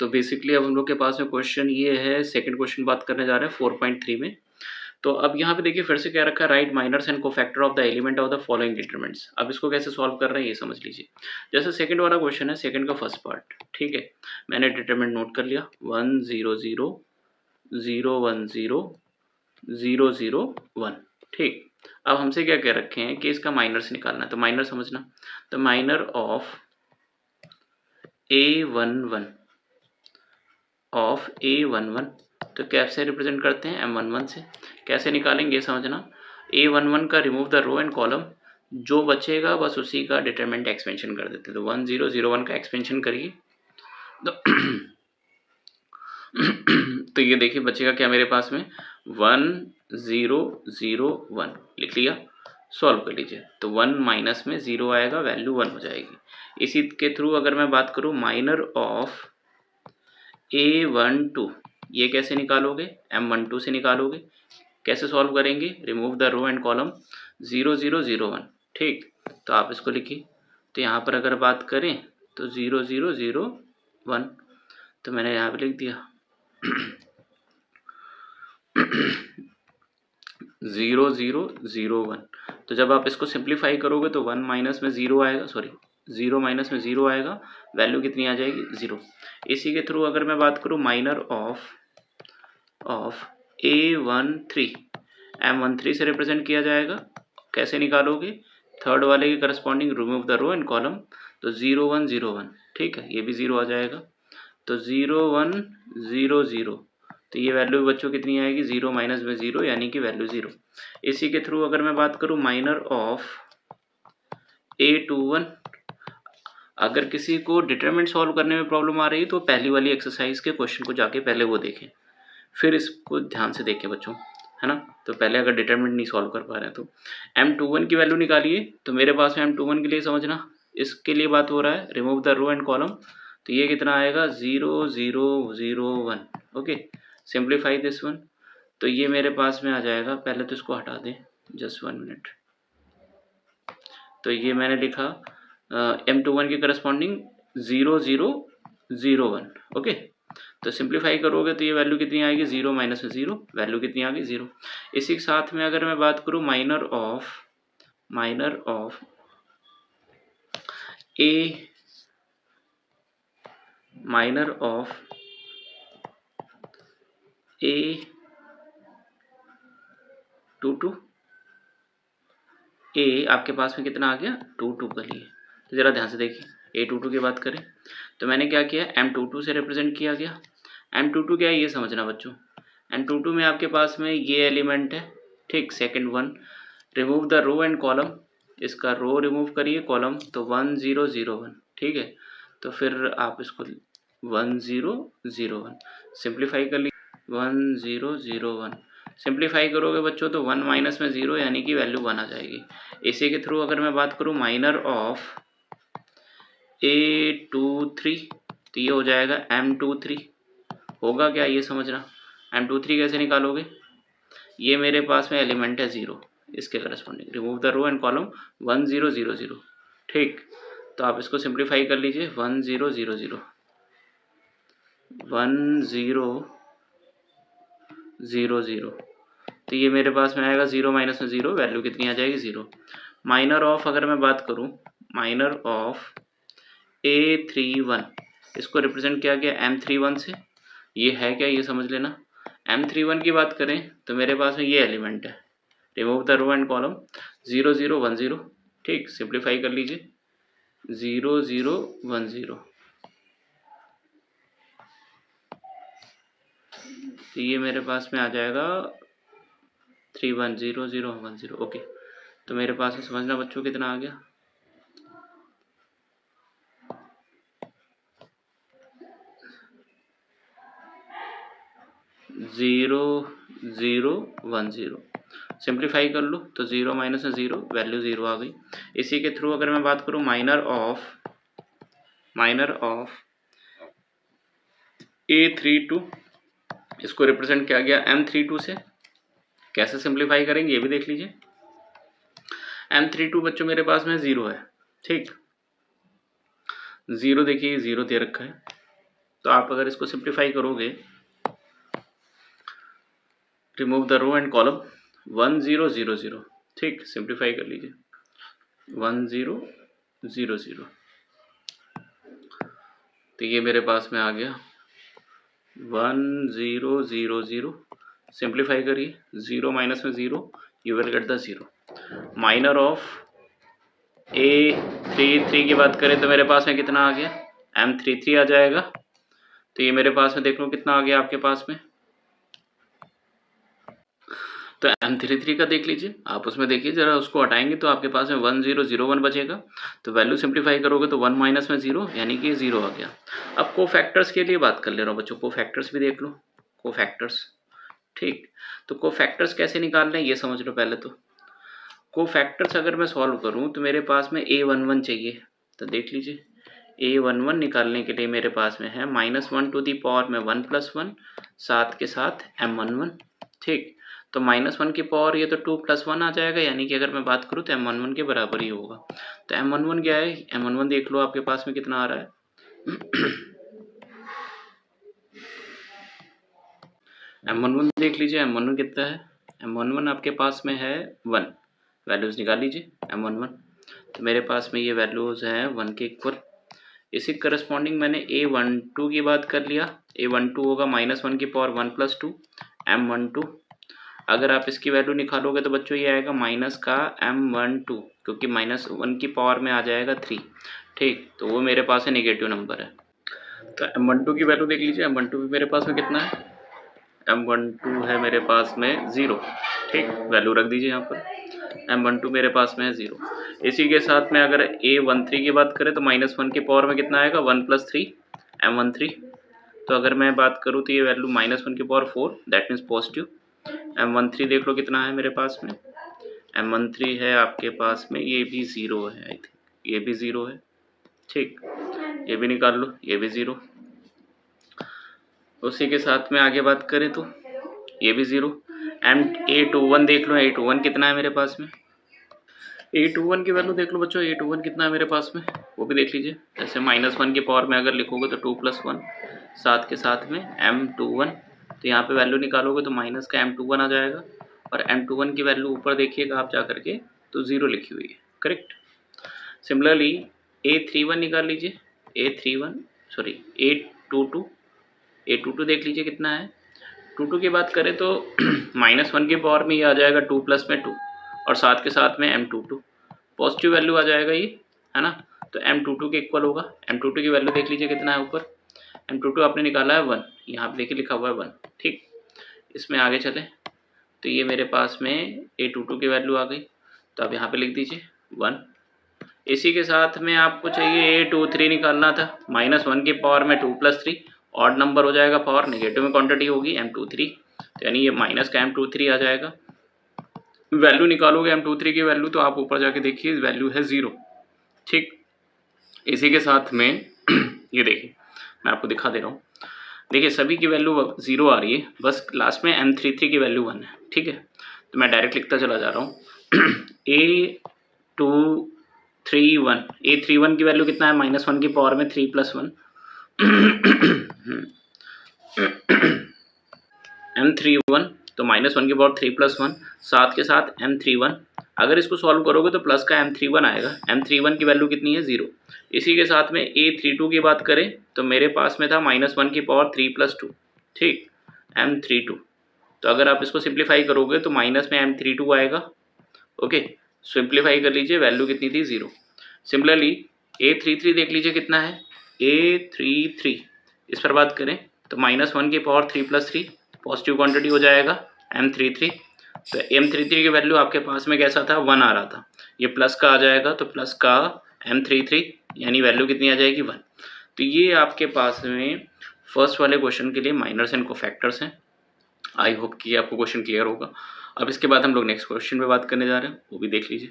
तो बेसिकली अब हम लोग के पास में क्वेश्चन ये है, सेकंड क्वेश्चन बात करने जा रहे हैं 4.3 में। तो अब यहाँ पे देखिए फिर से क्या रखा है, write minors and cofactor of the element of the following determinants. अब इसको कैसे सॉल्व कर रहे हैं ये समझ लीजिए। जैसे सेकंड वाला क्वेश्चन है, सेकंड का फर्स्ट पार्ट, ठीक है, मैंने डिटरमिनेंट नोट कर लिया 1 0 0 0 1 0 0 0 1, ठीक। अब हमसे क्या कह रखे हैं कि इसका माइनर्स निकालना है, तो माइनर समझना, तो minor of A11 of A11 तो कैसे रिप्रेजेंट करते हैं, M11 से। कैसे निकालेंगे समझना, A11 का remove the row and column, जो बचेगा बस उसी का डिटरमिनेंट एक्सपेंशन कर देते हैं। तो 1 0 0 1 का एक्सपेंशन करिए तो तो ये देखिए बचेगा क्या मेरे पास में 1 0 0 1 लिख लिया, सॉल्व कर लीजिए। तो 1 माइनस में 0 आएगा, वैल्यू 1 हो जाएगी। इसी के थ्रू अगर मैं बात करूँ माइनर ऑफ A12, ये कैसे निकालोगे, M12 से निकालोगे। कैसे सॉल्व करेंगे, remove the row and column 0 0 0 1, ठीक। तो आप इसको लिखिए, तो यहाँ पर अगर बात करें तो 0 0 0 1, तो मैंने यहाँ पे लिख दिया 0 0 0 1। तो जब आप इसको सिंप्लीफाई करोगे तो 1 माइनस में 0 आएगा, सॉरी 0 माइनस में 0 आएगा, वैल्यू कितनी आ जाएगी 0। इसी के थ्रू अगर मैं बात करूँ माइनर ऑफ A13, M13 से रिप्रेजेंट किया जाएगा। कैसे निकालोगे, थर्ड वाले के corresponding remove the row and column, तो 0 1 0 1, ठीक है, ये भी 0 आ जाएगा। तो 0 1 0 0, तो ये वैल्यू बच्चों कितनी आएगी, 0 माइनस में 0 यानी कि वैल्यू 0। इसी के थ्रू अगर मैं बात करूँ माइनर ऑफ A21, अगर किसी को डिटरमिनेंट सॉल्व करने में प्रॉब्लम आ रही है तो पहली वाली एक्सरसाइज के क्वेश्चन को जाके पहले वो देखें, फिर इसको ध्यान से देखें बच्चों, है ना। तो पहले अगर डिटरमिनेंट नहीं सॉल्व कर पा रहे हैं तो M21 की वैल्यू निकालिए। तो मेरे पास में M21 के लिए समझना, इसके लिए बात हो रहा है remove the row and column, तो ये कितना आएगा 0 0 0 1, ओके। सिंप्लीफाई दिस वन, तो ये मेरे पास में आ जाएगा, पहले तो इसको हटा दें, जस्ट 1 मिनट। तो ये मैंने लिखा M21 के करस्पॉन्डिंग 0 0 0 1, ओके। तो सिंप्लीफाई करोगे तो ये वैल्यू कितनी आएगी, 0 माइनस में 0, वैल्यू कितनी आ गई 0। इसी के साथ में अगर मैं बात करूँ माइनर ऑफ A22, ए आपके पास में कितना आ गया 2 2 के लिए। तो ज़रा ध्यान से देखिए, A22 की बात करें तो मैंने क्या किया, M22 से रिप्रेजेंट किया गया। M22 क्या है ये समझना बच्चों, M22 में आपके पास में ये एलिमेंट है, ठीक। Second one, remove the row and column, इसका रो रिमूव करिए, कॉलम, तो 1 0 0 1, ठीक है। तो फिर आप इसको 1 0 0 1 सिंप्लीफाई कर लीजिए, 1 0 0 1 सिंप्लीफाई करोगे बच्चों तो 1 माइनस में 0 यानी कि वैल्यू 1 आ जाएगी। इसी के थ्रू अगर मैं बात करूँ माइनर ऑफ A23, तो ये हो जाएगा M23, होगा क्या ये समझना। M23 कैसे निकालोगे, ये मेरे पास में एलिमेंट है 0, इसके corresponding remove the row and column 1 0 0 0, ठीक। तो आप इसको सिंप्लीफाई कर लीजिए, 1 0 0 0 1 0 0 0, तो ये मेरे पास में आएगा 0 माइनस में 0, वैल्यू कितनी आ जाएगी 0। माइनर ऑफ अगर मैं बात करूँ माइनर ऑफ A31, इसको रिप्रेजेंट किया गया M31 से, ये है क्या ये समझ लेना। M31 की बात करें तो मेरे पास में ये एलिमेंट है, remove the row and column 0 0 1 0, ठीक। सिंप्लीफाई कर लीजिए 0 0 1 0, तो ये मेरे पास में आ जाएगा 3 1 0 0 1 0, ओके। तो मेरे पास में समझना बच्चों कितना आ गया, 0 0 1 0। सिंप्लीफाई कर लो तो 0 माइनस में 0, वैल्यू 0 आ गई। इसी के थ्रू अगर मैं बात करूँ माइनर ऑफ A32, इसको रिप्रेजेंट किया गया M32 से। कैसे सिंप्लीफाई करेंगे ये भी देख लीजिए। M32 बच्चों मेरे पास में 0 है, ठीक। 0 देखिए 0 दे रखा है, तो आप अगर इसको सिंप्लीफाई करोगे, remove the row and column, 1 0 0 0, ठीक, सिंप्लीफाई कर लीजिए, 1 0 0 0, तो ये मेरे पास में आ गया 1 0 0 0, सिंप्लीफाई करिए, 0 माइनस में 0, you will get the 0, minor of A33 की बात करें तो मेरे पास में कितना आ गया, M33 आ जाएगा, तो ये मेरे पास में देख लो कितना आ गया आपके पास में, तो M33 का देख लीजिए आप, उसमें देखिए जरा, उसको हटाएंगे तो आपके पास में 1 0 0 1 बचेगा, तो वैल्यू सिंप्लीफाई करोगे तो 1 माइनस में 0 यानी कि 0 आ गया। अब कोफैक्टर्स के लिए बात कर ले रहा हूँ बच्चों, कोफैक्टर्स भी देख लो, कोफैक्टर्स, ठीक, तो कोफैक्टर्स कैसे निकालना है ये समझ लो पहले। तो कोफैक्टर्स अगर मैं सॉल्व करूँ तो मेरे पास में A11 चाहिए, तो देख लीजिए A11 निकालने के लिए मेरे पास में है -1 टू दी पावर में 1 + 1, साथ के साथ M11, ठीक, तो -1 की पावर ये तो 2 + 1 आ जाएगा, यानी कि अगर मैं बात करूँ तो M11 के बराबर ही होगा। तो M11 क्या है, M11 देख लो आपके पास में कितना आ रहा है M11 देख लीजिए, M11 कितना है, M11 आपके पास में है 1, वैल्यूज़ निकाल लीजिए M11, तो मेरे पास में ये वैल्यूज़ हैं 1 के इक्वल। इसी करस्पॉन्डिंग मैंने A12 की बात कर लिया, A12 होगा -1 की पावर 1 + 2 M12, अगर आप इसकी वैल्यू निकालोगे तो बच्चों ये आएगा माइनस का M12, क्योंकि -1 की पावर में आ जाएगा 3, ठीक, तो वो मेरे पास है नेगेटिव नंबर है। तो M12 की वैल्यू देख लीजिए, M12 भी मेरे पास में कितना है, M12 है मेरे पास में 0, ठीक, वैल्यू रख दीजिए यहाँ पर, M12 मेरे पास में है 0। इसी के साथ में अगर A13 की बात करें तो -1 की पावर में कितना आएगा, 1 + 3 M13, तो अगर मैं बात करूँ तो ये वैल्यू -1 की power 4, that means positive. M13 देख लो कितना है मेरे पास में, M13 है आपके पास में, ये भी 0 है, आई थिंक ये भी 0 है, ठीक, ये भी निकाल लो, ये भी 0। उसी के साथ में आगे बात करें तो ये भी 0। A21 देख लो, A21 कितना है मेरे पास में, A21 की वैल्यू देख लो बच्चों, A21 कितना है मेरे पास में, वो भी देख लीजिए। जैसे -1 की पावर में अगर लिखोगे तो 2 + 1, साथ के साथ में M21, तो यहाँ पे वैल्यू निकालोगे तो माइनस का M21 आ जाएगा, और M21 की वैल्यू ऊपर देखिएगा आप जा करके तो 0 लिखी हुई है, करेक्ट। सिमिलरली A31 निकाल लीजिए, A22 देख लीजिए कितना है, 22 की बात करें तो -1 की पावर में ये आ जाएगा 2 + में 2, और साथ के साथ में M22 पॉजिटिव वैल्यू आ जाएगा ये, है ना, तो M22 के इक्वल होगा। M22 की वैल्यू देख लीजिए कितना है ऊपर, M22 आपने निकाला है 1, यहाँ पे देखिए लिखा हुआ है 1, ठीक। इसमें आगे चले तो ये मेरे पास में A22 की वैल्यू आ गई, तो आप यहाँ पे लिख दीजिए 1। इसी के साथ में आपको चाहिए A23 निकालना था, -1 की पावर में 2 + 3, ऑड नंबर हो जाएगा, पावर नेगेटिव में क्वांटिटी होगी M23, तो यानी ये माइनस का M23 आ जाएगा। वैल्यू निकालोगे M23 की वैल्यू तो आप ऊपर जाके देखिए वैल्यू है 0, ठीक। इसी के साथ में ये देखिए मैं आपको दिखा दे रहा हूँ, देखिए सभी की वैल्यू 0 आ रही है, बस लास्ट में M33 की वैल्यू 1 है, ठीक है। तो मैं डायरेक्ट लिखता चला जा रहा हूँ A31 की वैल्यू कितना है, -1 की पावर में 3 + 1 M31, तो -1 की पावर 3 + 1, साथ के साथ M31, अगर इसको सॉल्व करोगे तो प्लस का M31 आएगा, M31 की वैल्यू कितनी है 0। इसी के साथ में A32 की बात करें तो मेरे पास में था -1 की पावर 3 + 2, ठीक, M32, तो अगर आप इसको सिंप्लीफाई करोगे तो माइनस में M32 आएगा, ओके, सिंप्लीफाई कर लीजिए, वैल्यू कितनी थी 0। सिमिलरली A33 देख लीजिए कितना है, A33 इस पर बात करें तो -1 की पावर 3 + 3 पॉजिटिव क्वांटिटी हो जाएगा M33, तो M33 की वैल्यू आपके पास में कैसा था, 1 आ रहा था, ये प्लस का आ जाएगा, तो प्लस का M33 यानी वैल्यू कितनी आ जाएगी 1। तो ये आपके पास में फर्स्ट वाले क्वेश्चन के लिए माइनर्स एंड कोफैक्टर्स हैं। आई होप कि आपको क्वेश्चन क्लियर होगा। अब इसके बाद हम लोग नेक्स्ट क्वेश्चन पे बात करने जा रहे हैं, वो भी देख लीजिए।